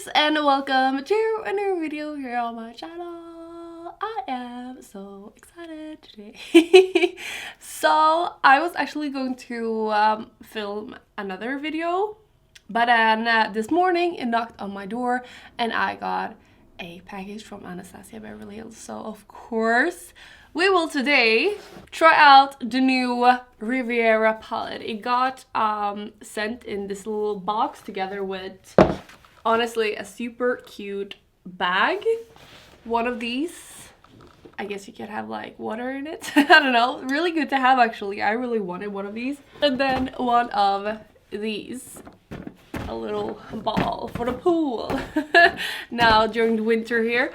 guys, and welcome to a new video here on my channel. I am so excited today. So I was actually going to film another video, but then this morning it knocked on my door and I got a package from Anastasia Beverly Hills. So of course we will today try out the new Riviera palette. It got sent in this little box together with, honestly, a super cute bag. One of these, I guess you could have like water in it. I don't know, really good to have actually. I really wanted one of these. And then one of these, a little ball for the pool. Now during the winter here.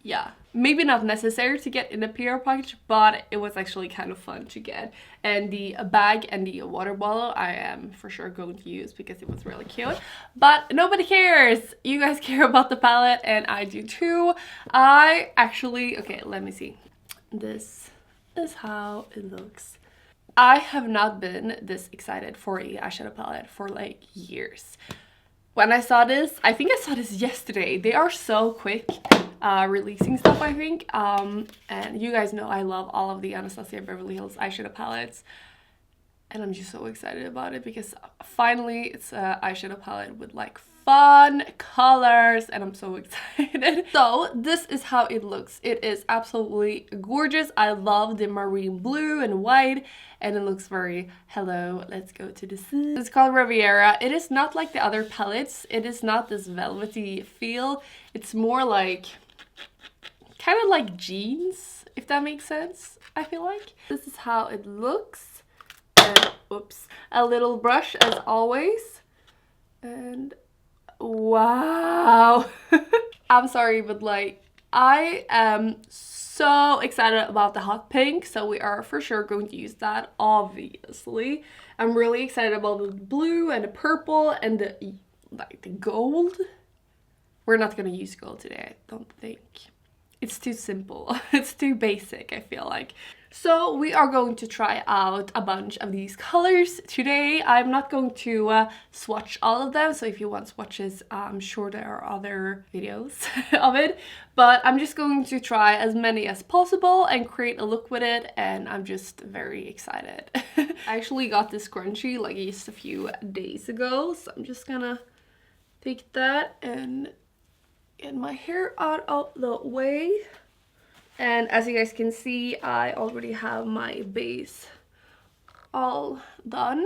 Yeah, maybe not necessary to get in a PR package, but it was actually kind of fun to get. And the bag and the water bottle I am for sure going to use because it was really cute. But nobody cares. You guys care about the palette and I do too. I actually, okay, let me see. This is how it looks. I have not been this excited for a eyeshadow palette for like years. When I saw this, I think I saw this yesterday. They are so quick releasing stuff, I think. And you guys know I love all of the Anastasia Beverly Hills eyeshadow palettes. And I'm just so excited about it because finally it's an eyeshadow palette with like fun colors and I'm so excited. So this is how it looks. It is absolutely gorgeous. I love the marine blue and white and it looks very hello, let's go to the sea. It's called Riviera. It is not like the other palettes. It is not this velvety feel. It's more like kind of like jeans, if that makes sense. I feel like this is how it looks. And, oops, a little brush as always, and wow. I'm sorry, but like I am so excited about the hot pink, so we are for sure going to use that, obviously. I'm really excited about the blue and the purple and the like the gold. We're not gonna use gold today, I don't think. It's too simple. It's too basic, I feel like. So we are going to try out a bunch of these colors today. I'm not going to swatch all of them, so if you want swatches, I'm sure there are other videos of it. But I'm just going to try as many as possible and create a look with it, and I'm just very excited. I actually got this scrunchie like just a few days ago, so I'm just gonna take that and get my hair out of the way. And as you guys can see, I already have my base all done.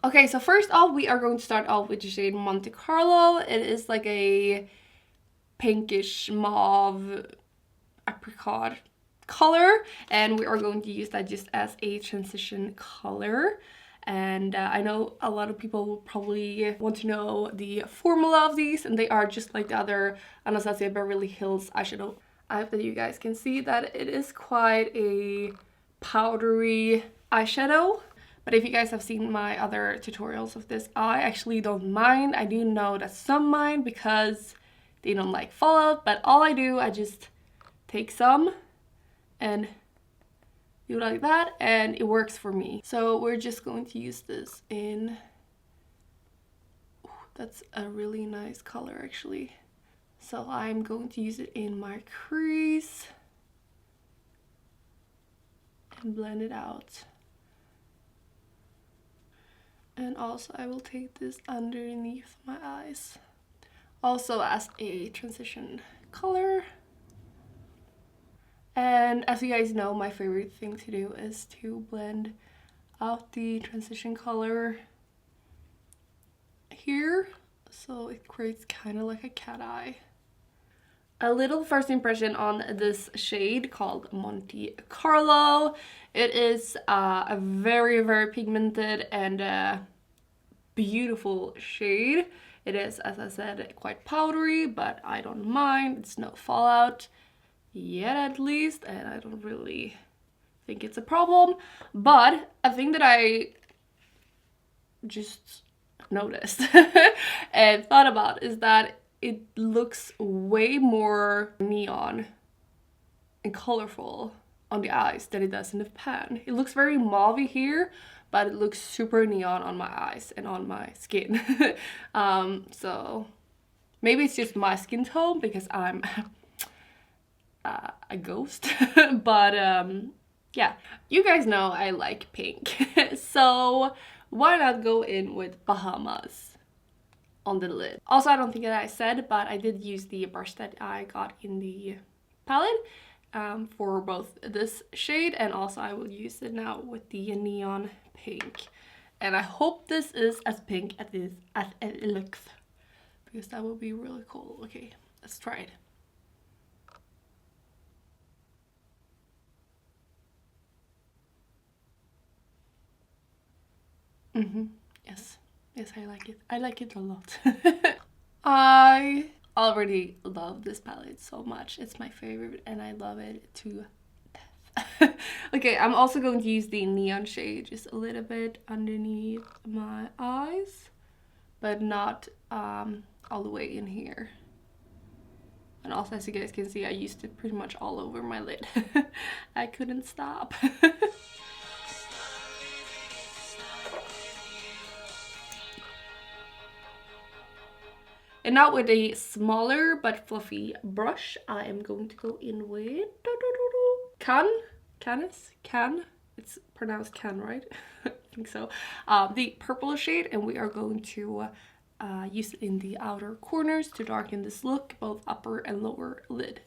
Okay, so first off, we are going to start off with the shade Monte Carlo. It is like a pinkish mauve apricot color, and we are going to use that just as a transition color. And I know a lot of people will probably want to know the formula of these, and they are just like the other Anastasia Beverly Hills eyeshadow. I hope that you guys can see that it is quite a powdery eyeshadow. But if you guys have seen my other tutorials of this, I actually don't mind. I do know that some mind because they don't like fallout, but all I do, I just take some and do like that and it works for me. So we're just going to use this in, ooh, that's a really nice color actually. So I'm going to use it in my crease and blend it out. And also I will take this underneath my eyes, also as a transition color. And as you guys know, my favorite thing to do is to blend out the transition color here, so it creates kind of like a cat eye. A little first impression on this shade called Monte Carlo. It is a very, very pigmented and beautiful shade. It is, as I said, quite powdery, but I don't mind. It's no fallout yet, at least, and I don't really think it's a problem. But a thing that I just noticed and thought about is that it looks way more neon and colorful on the eyes than it does in the pan. It looks very mauvey here, but it looks super neon on my eyes and on my skin. So maybe it's just my skin tone because I'm a ghost. But yeah, you guys know I like pink. So why not go in with Bahamas on the lid? Also, I don't think that I said, but I did use the brush that I got in the palette for both this shade, and also I will use it now with the neon pink. And I hope this is as pink as it looks, because that would be really cool. Okay, let's try it. Yes, yes, I like it. I like it a lot. I already love this palette so much. It's my favorite and I love it to death. Okay, I'm also going to use the neon shade just a little bit underneath my eyes, but not all the way in here. And also, as you guys can see, I used it pretty much all over my lid. I couldn't stop. And now with a smaller but fluffy brush, I am going to go in with Can. It's pronounced Can, right? I think so. The purple shade, and we are going to use it in the outer corners to darken this look, both upper and lower lid.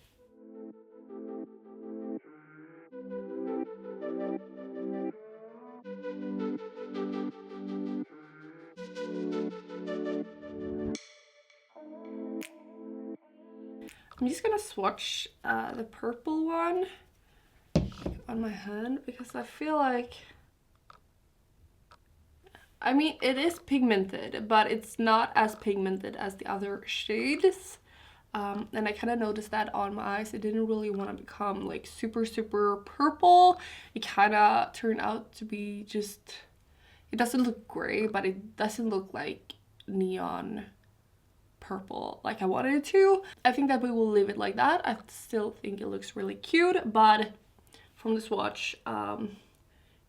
I'm just gonna swatch the purple one on my hand because I feel like, I mean, it is pigmented, but it's not as pigmented as the other shades. And I kind of noticed that on my eyes. It didn't really want to become like super purple. It kind of turned out to be just, it doesn't look gray, but it doesn't look like neon purple like I wanted it to. I think that we will leave it like that. I still think it looks really cute, but from the swatch,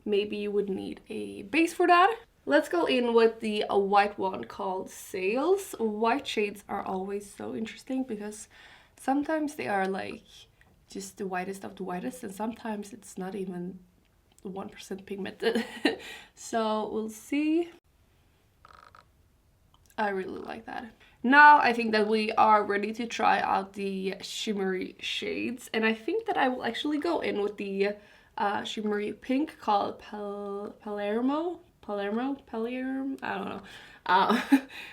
maybe you would need a base for that. Let's go in with the white one called Sails. White shades are always so interesting because sometimes they are like just the whitest of the whitest, and sometimes it's not even 1% pigmented. So we'll see. I really like that. Now I think that we are ready to try out the shimmery shades, and I think that I will actually go in with the shimmery pink called Palermo, I don't know.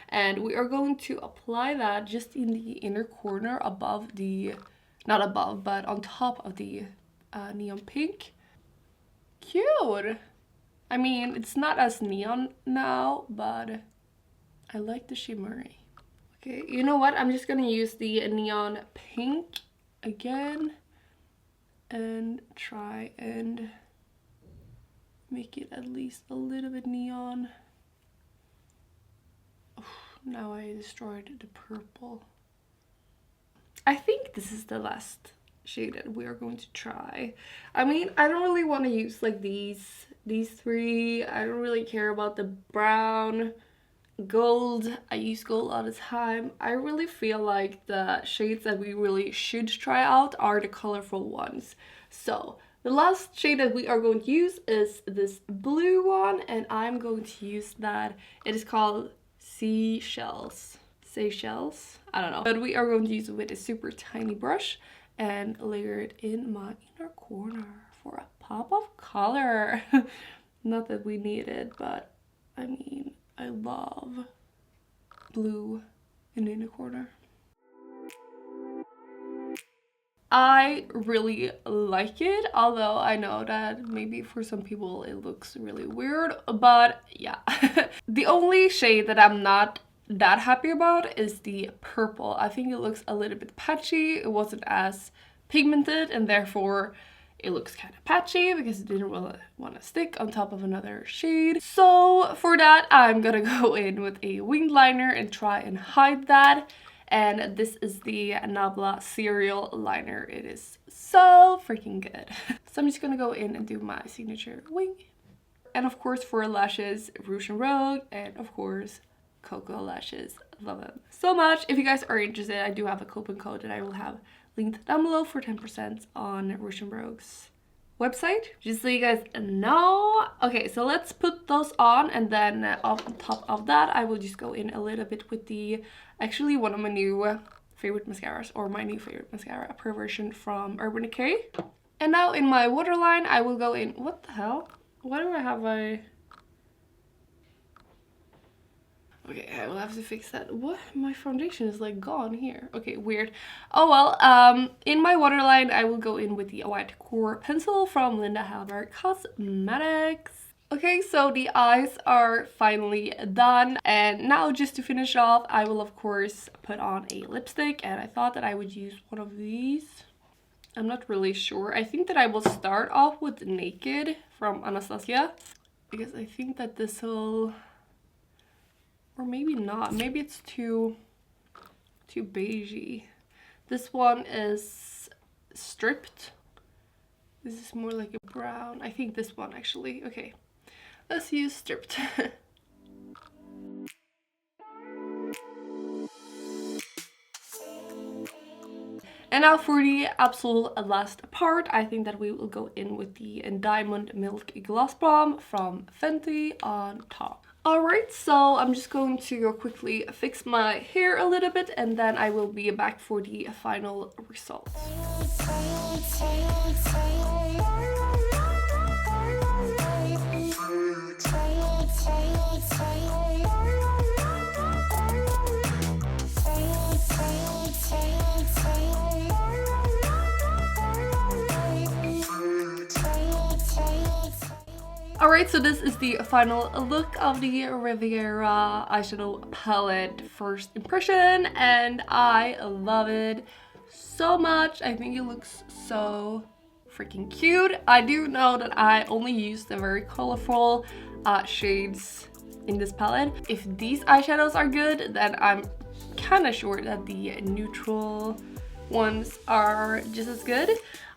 And we are going to apply that just in the inner corner above the, not above, but on top of the neon pink. Cute! I mean, it's not as neon now, but I like the shimmery. Okay, you know what? I'm just gonna use the neon pink again and try and make it at least a little bit neon. Oh, now I destroyed the purple. I think this is the last shade that we are going to try. I mean, I don't really want to use like these three. I don't really care about the brown, gold. I use gold all the time. I really feel like the shades that we really should try out are the colorful ones. So the last shade that we are going to use is this blue one, and I'm going to use that. It is called Seychelles, I don't know. But we are going to use it with a super tiny brush and layer it in my inner corner for a pop of color. Not that we need it, but I mean, I love blue in the inner corner. I really like it, although I know that maybe for some people it looks really weird, but yeah. The only shade that I'm not that happy about is the purple. I think it looks a little bit patchy. It wasn't as pigmented, and therefore it looks kind of patchy because it didn't really want to stick on top of another shade. So for that, I'm gonna go in with a winged liner and try and hide that. And this is the Nabla Cereal Liner. It is so freaking good. So I'm just gonna go in and do my signature wing. And of course for lashes, Rouge and Rogue, and of course Cocoa lashes. Love them so much. If you guys are interested, I do have a coupon code that I will have linked down below for 10% on Rouge and Rogue's website, just so you guys know. Okay, so let's put those on, and then on top of that I will just go in a little bit with the actually one of my new favorite mascaras, or my new favorite mascara, Perversion from Urban Decay. And now in my waterline I will go in, what the hell, why do I have a, okay, I will have to fix that. What? My foundation is like gone here. Okay, weird. Oh well, in my waterline, I will go in with the White Core Pencil from Linda Hallberg Cosmetics. Okay, so the eyes are finally done. And now just to finish off, I will of course put on a lipstick. And I thought that I would use one of these. I'm not really sure. I think that I will start off with Naked from Anastasia, because I think that this will... or maybe not. Maybe it's too beigey. This one is Stripped. This is more like a brown. I think this one actually. Okay, let's use Stripped. And now for the absolute last part, I think that we will go in with the Diamond Milk Gloss Bomb from Fenty on top. Alright, so I'm just going to go quickly fix my hair a little bit, and then I will be back for the final result. Alright, so this is the final look of the Riviera eyeshadow palette first impression, and I love it so much. I think it looks so freaking cute. I do know that I only used the very colorful shades in this palette. If these eyeshadows are good, then I'm kind of sure that the neutral ones are just as good.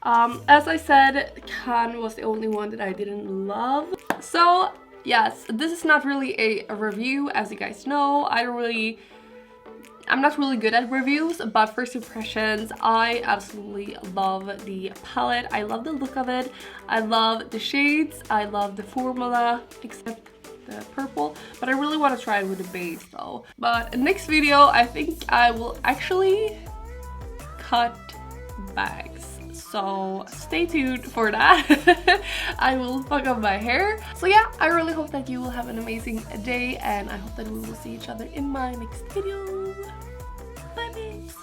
As I said, Can was the only one that I didn't love. So yes, this is not really a review, as you guys know. I'm not really good at reviews, but first impressions, I absolutely love the palette. I love the look of it. I love the shades. I love the formula, except the purple, but I really want to try it with the base though. But next video, I think I will actually cut bags, so stay tuned for that. I will fuck up my hair. So yeah, I really hope that you will have an amazing day, and I hope that we will see each other in my next video. Bye babes.